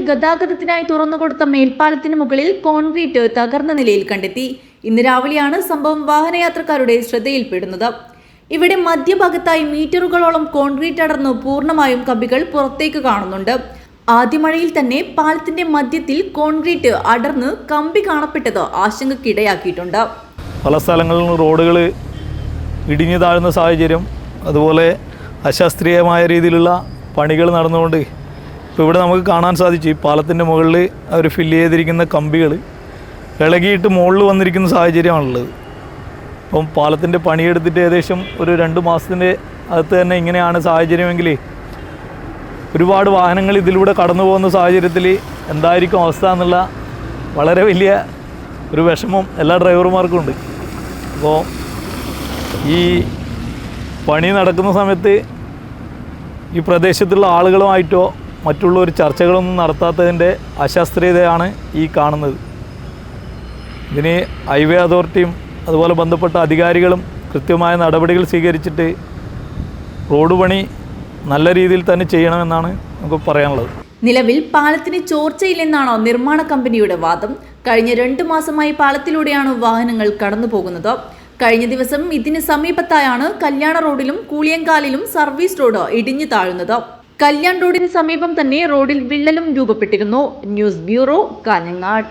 ഗതാഗതത്തിനായി തുറന്നുകൊടുത്ത മേൽപ്പാലത്തിന് മുകളിൽ കോൺക്രീറ്റ് തകർന്ന നിലയിൽ കണ്ടെത്തി. ഇന്ന് രാവിലെയാണ് സംഭവം വാഹനയാത്രക്കാരുടെ ശ്രദ്ധയിൽപ്പെടുന്നത്. ഇവിടെ മധ്യഭാഗത്തായി മീറ്ററുകളോളം കോൺക്രീറ്റ് അടർന്നു പൂർണ്ണമായും കമ്പികൾ പുറത്തേക്ക് കാണുന്നുണ്ട്. ആദ്യ മഴയിൽ തന്നെ പാലത്തിന്റെ മധ്യത്തിൽ കോൺക്രീറ്റ് അടർന്ന് കമ്പി കാണപ്പെട്ടത് ആശങ്കയ്ക്കിടയാക്കിയിട്ടുണ്ട്. പല സ്ഥലങ്ങളിലും റോഡുകൾ ഇടിഞ്ഞു താഴുന്ന സാഹചര്യം, അതുപോലെ അശാസ്ത്രീയമായ രീതിയിലുള്ള പണികൾ നടന്നുകൊണ്ട് ഇപ്പോൾ ഇവിടെ നമുക്ക് കാണാൻ സാധിച്ചു. ഈ പാലത്തിൻ്റെ മുകളിൽ അവർ ഫില്ല് ചെയ്തിരിക്കുന്ന കമ്പികൾ ഇളകിയിട്ട് മുകളിൽ വന്നിരിക്കുന്ന സാഹചര്യമാണുള്ളത്. അപ്പം പാലത്തിൻ്റെ പണിയെടുത്തിട്ട് ഏകദേശം ഒരു 2 മാസത്തിൻ്റെ അകത്ത് തന്നെ ഇങ്ങനെയാണ് സാഹചര്യമെങ്കിൽ ഒരുപാട് വാഹനങ്ങൾ ഇതിലൂടെ കടന്നു പോകുന്ന സാഹചര്യത്തിൽ എന്തായിരിക്കും അവസ്ഥ എന്നുള്ള വളരെ വലിയ ഒരു വിഷമം എല്ലാ ഡ്രൈവർമാർക്കും ഉണ്ട്. അപ്പോൾ ഈ പണി നടക്കുന്ന സമയത്ത് ഈ പ്രദേശത്തുള്ള ആളുകളുമായിട്ടോ മറ്റുള്ള ഒരു ചർച്ചകളൊന്നും നടത്താത്തതിൻ്റെ അശാസ്ത്രീയതയാണ് ഈ കാണുന്നത്. ഇതിന് ഹൈവേ അതോറിറ്റിയും അതുപോലെ ബന്ധപ്പെട്ട അധികാരികളും കൃത്യമായ നടപടികൾ സ്വീകരിച്ചിട്ട് റോഡ് പണി നല്ല രീതിയിൽ തന്നെ ചെയ്യണമെന്നാണ് നമുക്ക് പറയാനുള്ളത്. നിലവിൽ പാലത്തിന് ചോർച്ചയില്ലെന്നാണോ നിർമ്മാണ കമ്പനിയുടെ വാദം. കഴിഞ്ഞ 2 മാസമായി പാലത്തിലൂടെയാണ് വാഹനങ്ങൾ കടന്നു പോകുന്നത്. കഴിഞ്ഞ ദിവസം ഇതിന് സമീപത്തായാണ് കല്യാണ റോഡിലും കൂളിയങ്കാലിലും സർവീസ് റോഡ് ഇടിഞ്ഞു താഴുന്നത്. കല്യാൺ റോഡിന് സമീപം തന്നെ റോഡിൽ വിള്ളലും രൂപപ്പെട്ടിരുന്നു. News bureau, Kanhangad.